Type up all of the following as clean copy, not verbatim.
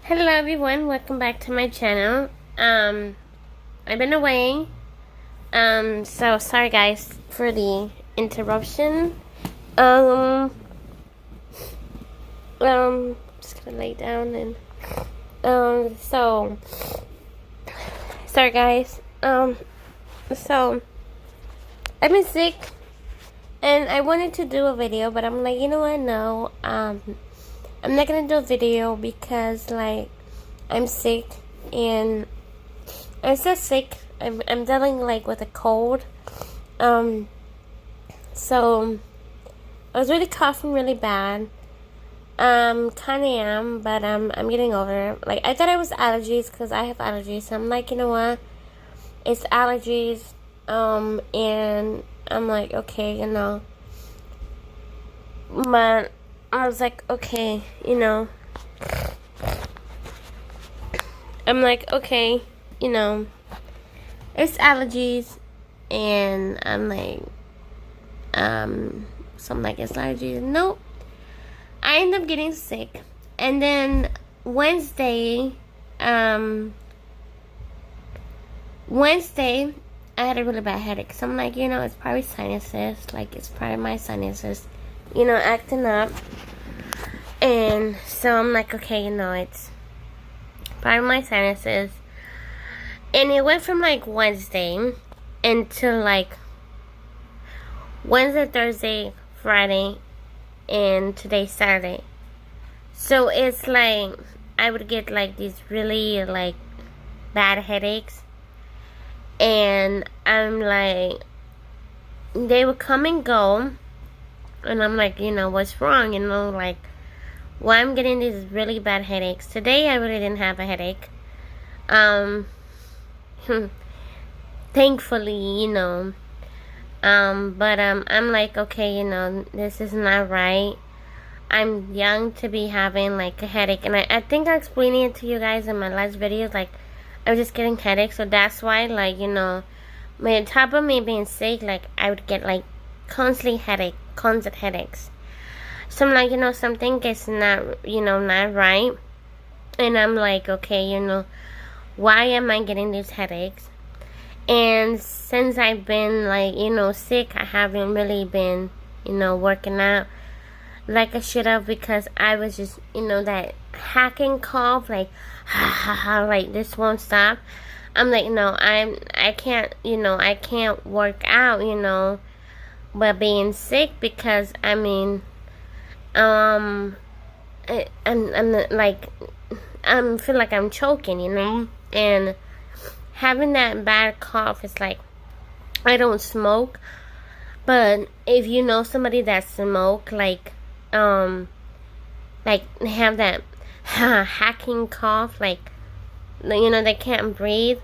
Hello everyone, welcome back to my channel. I've been away. So sorry guys for the interruption. Just gonna lay down and so sorry guys. So I've been sick and I wanted to do a video, but I'm like, you know what, no, I'm not gonna do a video because like I'm sick and I'm so sick. I'm dealing like with a cold. So I was really coughing really bad. Kinda am, but I'm getting over it. Like I thought it was allergies because I have allergies. So I'm like, you know what? It's allergies. And I'm like, okay, you know. But I was like, okay, you know. I'm like, okay, you know, it's allergies, and I'm like, something like it's allergies. Nope. I end up getting sick, and then Wednesday, I had a really bad headache. So I'm like, you know, it's probably sinuses. Like, it's probably my sinuses, you know, acting up. And so I'm like, okay, you know, it's probably my sinuses. And it went from like Wednesday until like Wednesday, Thursday, Friday, and today's Saturday. So it's like I would get like these really like bad headaches. And I'm like, they would come and go. And I'm like, you know, what's wrong? You know, like, why I'm getting these really bad headaches. Today I really didn't have a headache. Thankfully, you know. But I'm like, okay, you know, this is not right. I'm young to be having like a headache, and I think I explained it to you guys in my last video. Like, I was just getting headaches, so that's why, like, you know, on top of me being sick, like, I would get like constant headaches. So I'm like, you know, something is not, you know, not right. And I'm like, okay, you know, why am I getting these headaches? And since I've been like, you know, sick, I haven't really been, you know, working out like I should have, because I was just, you know, that hacking cough, like, ha ha ha, like this won't stop. I'm like, no, I can't, you know, I can't work out, you know, but being sick, because I mean, I'm like, I feel like I'm choking, you know, and having that bad cough is like, I don't smoke, but if you know somebody that smoke, like they have that hacking cough, like, you know, they can't breathe.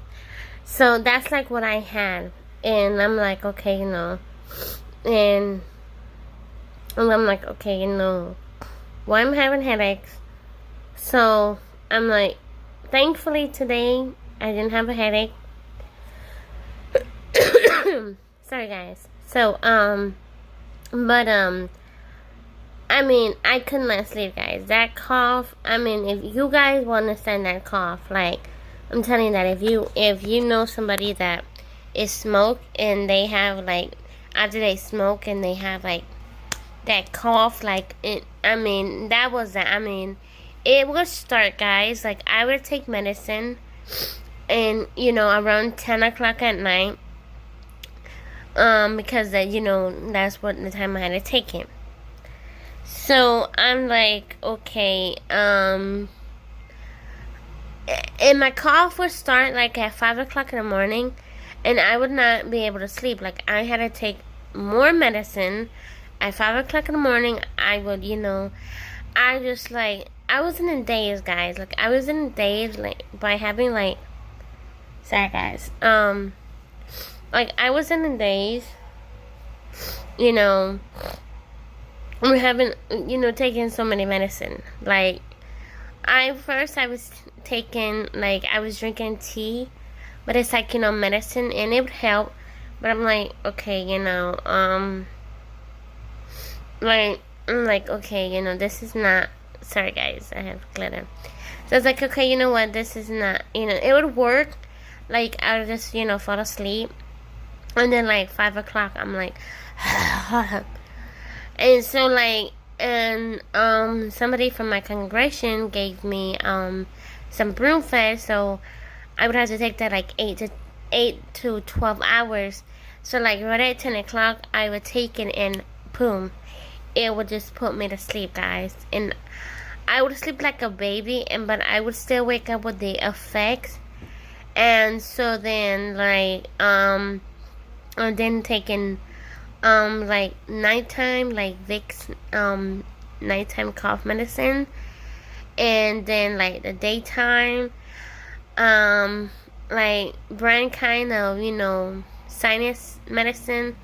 So that's like what I had, and I'm like, okay, you know, and I'm like, okay, you know, why I'm having headaches. So I'm like, thankfully today I didn't have a headache. Sorry guys. So but I mean, I could not sleep, guys. That cough, I mean, if you guys want to understand that cough, like, I'm telling you that if you know somebody that is smoke and they have like, after they smoke and they have like that cough, like, I mean, that was that. I mean, it would start, guys, like, I would take medicine, and, you know, around 10 o'clock at night, because that, you know, that's what the time I had to take it. So I'm like, okay, and my cough would start like at 5 o'clock in the morning, and I would not be able to sleep. Like, I had to take more medicine at 5 o'clock in the morning. I would, you know, I just like, I was in a daze, guys. Like, I was in a daze, like, by having like, sorry guys, like, I was in a daze, you know, we're having, you know, taking so many medicine. Like, I was taking, like, I was drinking tea, but it's like, you know, medicine, and it would help. But I'm like, okay, you know, like, I'm like, okay, you know, this is not sorry guys, I have glitter. So I was like, okay, you know what, this is not, it would work. Like, I would just, fall asleep. And then, like, 5 o'clock, I'm like, and so, like, and, somebody from my congregation gave me, some broom fast, so I would have to take that, like, 8 to 12 hours. So, like, right at 10 o'clock, I would take it, and boom, it would just put me to sleep, guys. And I would sleep like a baby, but I would still wake up with the effects. And so then, like, I'm then taking, like, nighttime, like, Vicks, nighttime cough medicine. And then, like, the daytime, like, brand kind of, sinus medicine.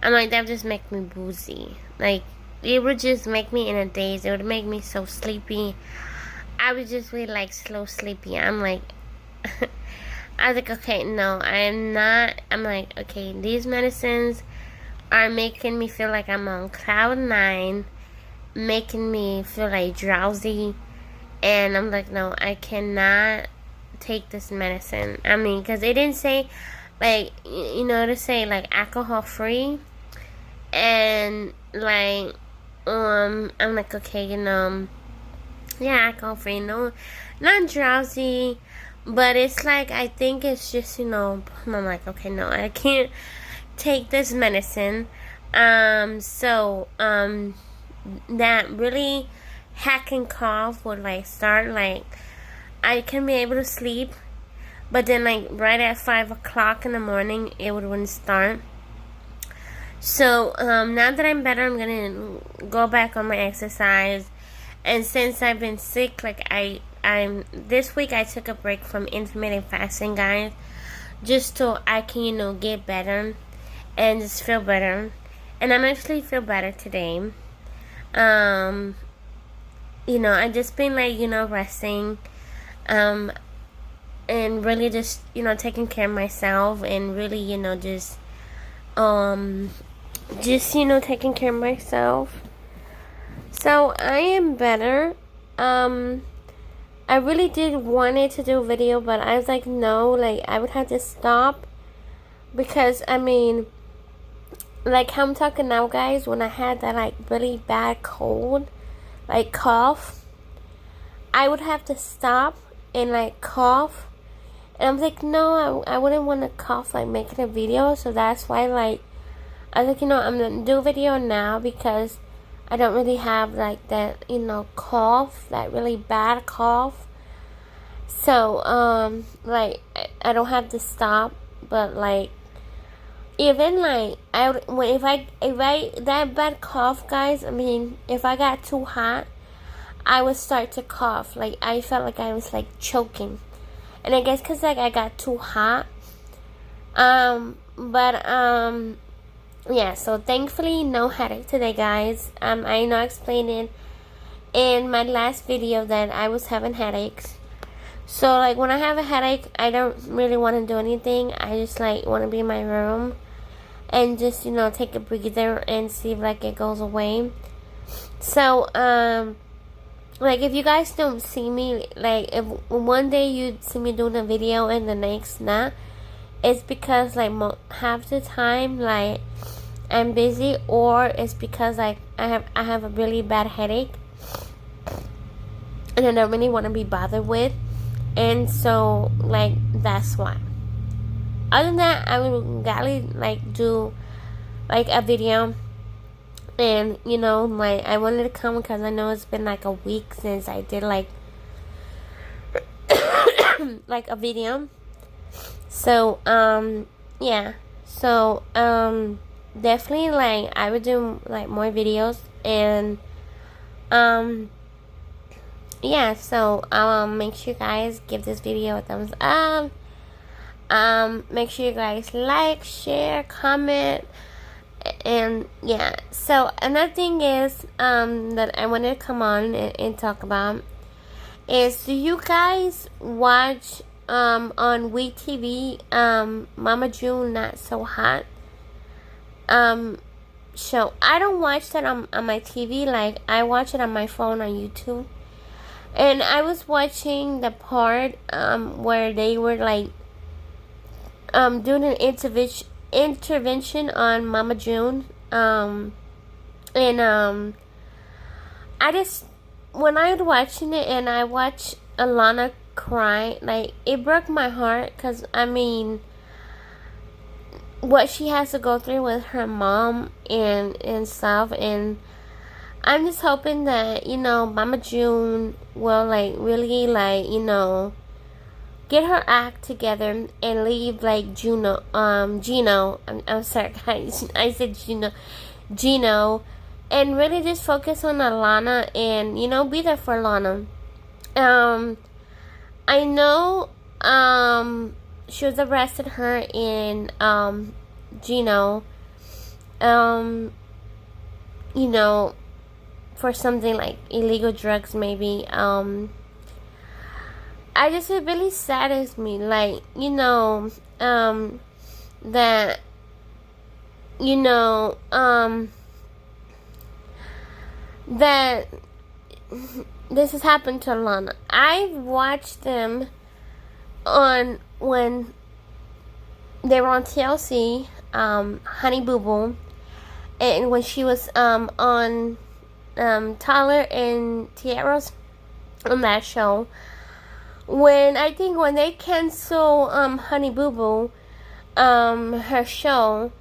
I'm like, that would just make me woozy. Like, it would just make me in a daze. It would make me so sleepy. I would just be, like, slow sleepy. I'm like... I was like, okay, no, I'm not. I'm like, okay, these medicines are making me feel like I'm on cloud 9, making me feel like drowsy, and I'm like, no, I cannot take this medicine. I mean, because it didn't say, like, to say, like, alcohol free, and, like, I'm like, okay, yeah, alcohol free, no, not drowsy. But it's like, I think it's just, I'm like, okay, no, I can't take this medicine. So, that really hacking cough would, like, start, like, I can be able to sleep. But then, like, right at 5 o'clock in the morning, it wouldn't start. So, now that I'm better, I'm gonna go back on my exercise. And since I've been sick, like, this week I took a break from intermittent fasting, guys, just so I can, get better and just feel better. And I'm actually feel better today. I just been, like, resting, and really just, taking care of myself, and really, just taking care of myself. So I am better. I really did wanted to do a video, but I was like, no, like, I would have to stop, because, I mean, like, how I'm talking now, guys, when I had that, like, really bad cold, like, cough, I would have to stop and, like, cough, and I'm like, no, I wouldn't want to cough, like, making a video. So that's why, like, I was like, I'm gonna do a video now, because I don't really have, like, that, cough, that really bad cough. So, like, I don't have to stop, but, like, even, like, if I, that bad cough, guys, I mean, if I got too hot, I would start to cough. Like, I felt like I was, like, choking. And I guess because, like, I got too hot. Yeah, so thankfully, no headache today, guys. I know I explained it in my last video that I was having headaches. So, like, when I have a headache, I don't really want to do anything. I just, like, want to be in my room and just, take a breather and see if, like, it goes away. So, like, if you guys don't see me, like, if one day you see me doing a video and the next not, it's because, like, half the time, like, I'm busy, or it's because, like, I have a really bad headache, and I don't really want to be bothered with, and so, like, that's why. Other than that, I would gladly, like, do, like, a video, and, like, I wanted to come because I know it's been, like, a week since I did, like, like, a video. So, yeah. So, definitely, like, I would do, like, more videos, and, yeah, so, make sure you guys give this video a thumbs up. Make sure you guys like, share, comment, and, yeah. So, another thing is, that I wanted to come on and talk about is, do you guys watch, on WeTV, Mama June Not So Hot? show. I don't watch that on my TV. Like, I watch it on my phone on YouTube. And I was watching the part where they were like doing an intervention on Mama June. And I just, when I was watching it and I watched Alana cry, like, it broke my heart, because I mean, what she has to go through with her mom and stuff. And I'm just hoping that, you know, Mama June will, like, really, like, you know, get her act together and leave, like, Gino, I'm sorry guys, I said Gino, and really just focus on Alana and, you know, be there for Alana. I know, she was arrested, her in, Gino, you know, for something like illegal drugs, maybe. I just, it really saddens me, like, you know, that, you know, that this has happened to Alana. I watched them on, when they were on TLC, Honey Boo Boo, and when she was on Tyler and Tierra's on that show. When I think when they cancel Honey Boo Boo, her show,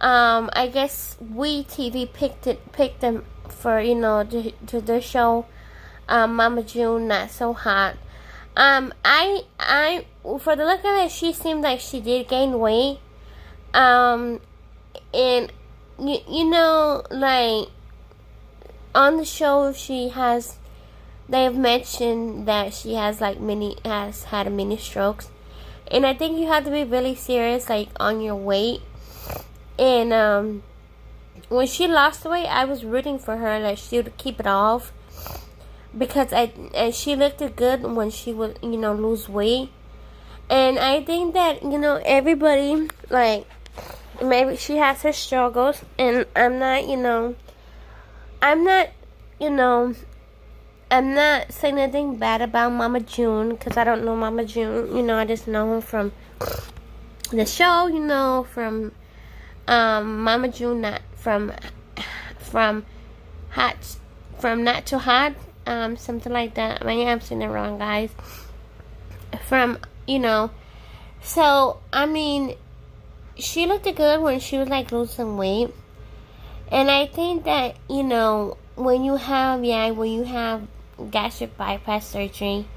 I guess WeTV picked them for, you know, to the show, Mama June Not So Hot. I for the look of it, she seemed like she did gain weight. And you know, like, on the show, they've mentioned that she has like has had mini strokes, and I think you have to be really serious, like, on your weight. And when she lost the weight, I was rooting for her that she would keep it off, because she looked good when she would, you know, lose weight. And I think that, you know, everybody, like, maybe she has her struggles, and I'm not saying anything bad about Mama June, because I don't know Mama June. You know, I just know her from the show, you know, from Mama June, not from Not Too Hot, something like that. Maybe I'm saying it wrong, guys. From, you know, so, I mean, she looked good when she was, like, losing weight. And I think that, you know, when you have gastric bypass surgery,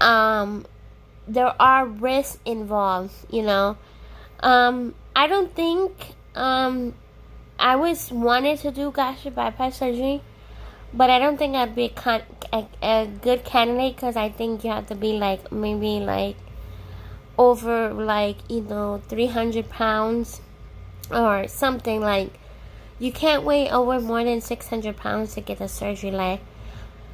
there are risks involved, you know. I don't think, I wanted to do gastric bypass surgery, but I don't think I'd be a good candidate, because I think you have to be, like, maybe, like, over, like, you know, 300 pounds or something. Like, you can't weigh over more than 600 pounds to get the surgery, like.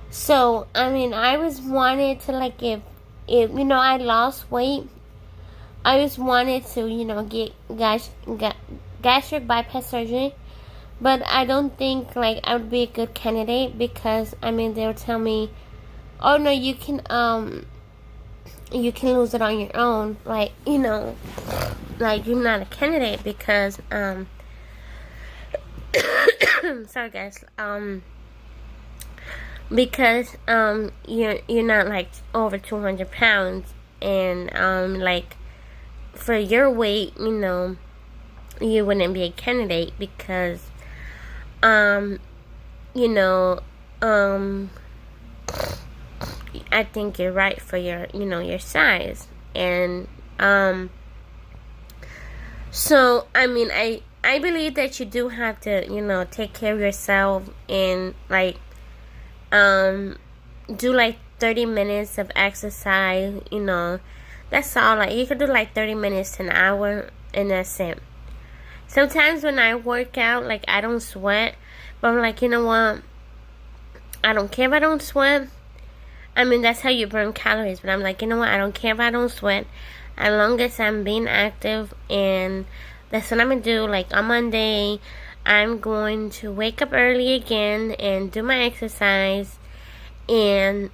So, I mean, I wanted to, like, if you know, I lost weight, I just wanted to, you know, get gastric bypass surgery. But I don't think, like, I would be a good candidate, because, I mean, they'll tell me, oh, no, you can lose it on your own. Like, you know, like, you're not a candidate, because, sorry, guys, because, you're not, like, over 200 pounds, and, like, for your weight, you know, you wouldn't be a candidate, because, you know, I think you're right for your, you know, your size. And, so, I mean, I believe that you do have to, you know, take care of yourself, and, like, do, like, 30 minutes of exercise, you know. That's all. Like, you could do, like, 30 minutes to an hour, and that's it. Sometimes when I work out, like, I don't sweat, but I'm like, you know what, I don't care if I don't sweat. I mean, that's how you burn calories, but I'm like, you know what, I don't care if I don't sweat, as long as I'm being active. And that's what I'm gonna do. Like, on Monday, I'm going to wake up early again and do my exercise and,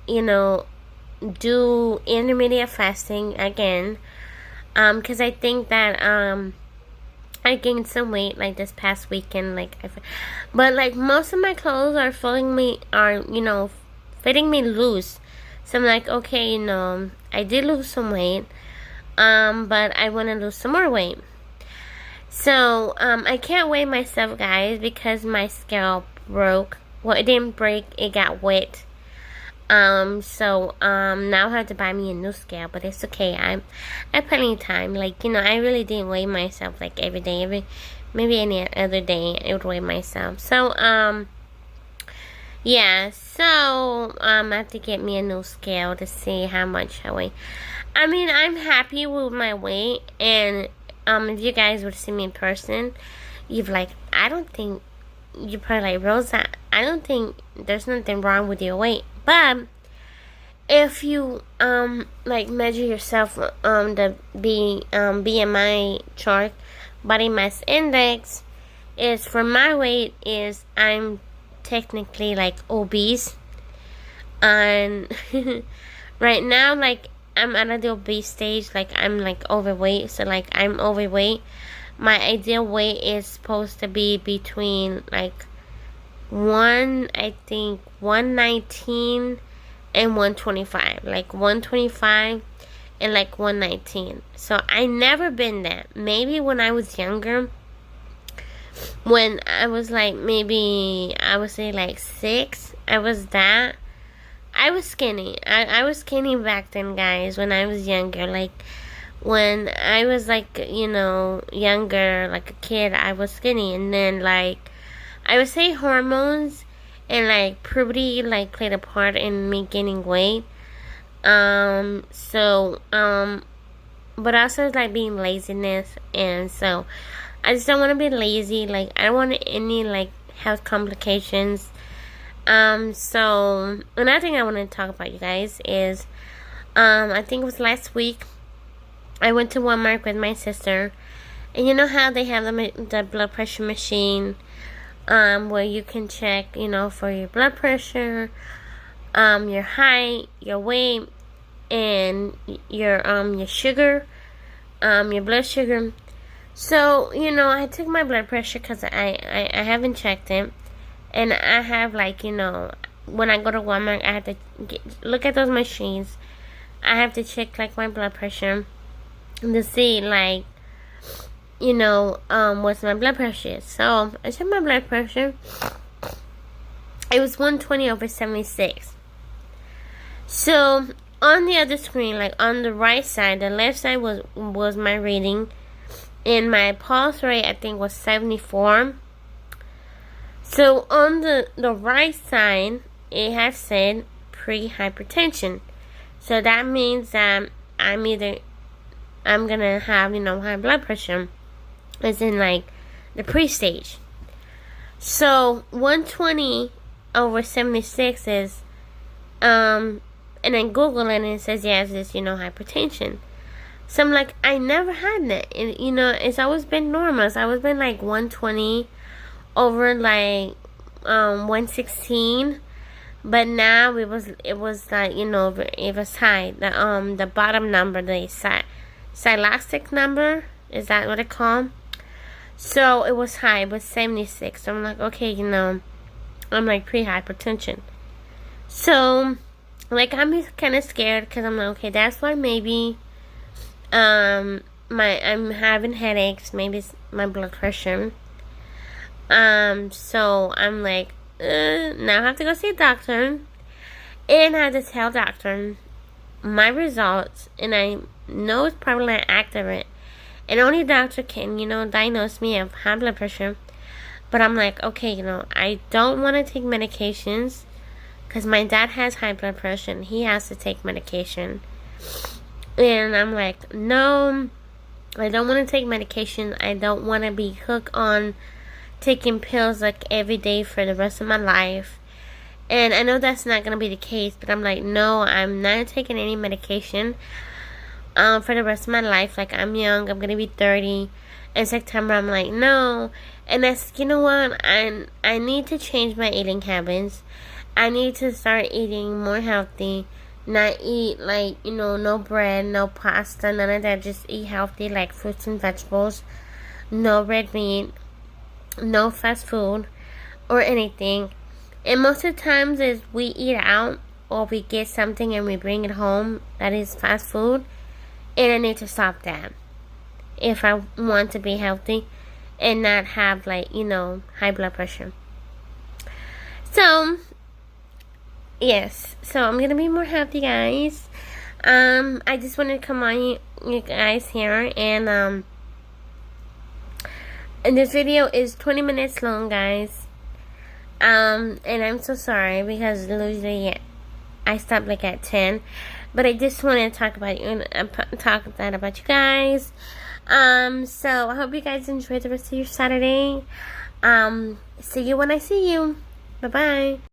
do intermediate fasting again. Because I think that, I gained some weight, like, this past weekend, but, like, most of my clothes are fitting me loose. So I'm like, okay, I did lose some weight, but I want to lose some more weight. So, I can't weigh myself, guys, because my scale broke. Well, it didn't break, it got wet. So, now I have to buy me a new scale, but it's okay. I have plenty of time. Like, I really didn't weigh myself, like, every day. Maybe any other day, I would weigh myself. So, yeah. So, I have to get me a new scale to see how much I weigh. I mean, I'm happy with my weight, and, if you guys would see me in person, you'd be like, you're probably like, Rosa, I don't think there's nothing wrong with your weight. But if you measure yourself the BMI chart, body mass index, is for my weight is I'm technically like obese, and right now, like, I'm at the obese stage, like, I'm like overweight. So, like, I'm overweight. My ideal weight is supposed to be between like 119 and 125, like 125 and like 119. So I never been that. Maybe when I was younger, when I was like, maybe I would say like 6, I was skinny. I was skinny back then, guys, when I was younger. Like, when I was like, younger, like a kid, I was skinny. And then, like, I would say hormones and like puberty like played a part in me gaining weight. But also like being laziness, and so I just don't want to be lazy. Like, I don't want any like health complications. So another thing I want to talk about, you guys, is I think it was last week I went to Walmart with my sister, and you know how they have the blood pressure machine, where you can check, for your blood pressure, your height, your weight, and your sugar, your blood sugar. So, I took my blood pressure because I haven't checked it, and I have, like, when I go to Walmart, I have to look at those machines. I have to check, like, my blood pressure to see, like, what's my blood pressure is. So, I checked my blood pressure. It was 120/76. So, on the other screen, like, on the right side, the left side was my reading. And my pulse rate, I think, was 74. So, on the right side, it has said pre-hypertension. So, that means that I'm going to have, high blood pressure. It's in, like, the pre-stage. So, 120/76 is, and then Google it, and it says, yes, it's, hypertension. So I'm like, I never had that. And, it's always been normal. It's always been, like, 120 over, like, 116. But now it was like, it was high. The bottom number, the silastic number, is that what it called? So it was high, it was 76. So I'm like, okay, I'm like pre-hypertension. So, like, I'm kind of scared, because I'm like, okay, that's why maybe I'm having headaches. Maybe it's my blood pressure. So I'm like, now I have to go see a doctor, and I have to tell doctor my results, and I know it's probably not accurate, and only doctor can, diagnose me of high blood pressure. But I'm like, okay, I don't want to take medications, because my dad has high blood pressure, and he has to take medication. And I'm like, no, I don't want to take medication. I don't want to be hooked on taking pills, like, every day for the rest of my life. And I know that's not going to be the case, but I'm like, no, I'm not taking any medication for the rest of my life. Like, I'm young. I'm going to be 30. In September, I'm like, no. And that's, you know what? I need to change my eating habits. I need to start eating more healthy. Not eat, like, you know, no bread, no pasta, none of that. Just eat healthy, like fruits and vegetables. No red meat. No fast food or anything. And most of the times is we eat out or we get something and we bring it home that is fast food. And I need to stop that if I want to be healthy and not have, like, you know, high blood pressure. So yes, so I'm gonna be more healthy, guys. I just wanted to come on you guys here, and this video is 20 minutes long, guys. And I'm so sorry because usually I stop like at 10, but I just wanted to talk about you and talk about you guys. So I hope you guys enjoy the rest of your Saturday. See you when I see you. Bye bye.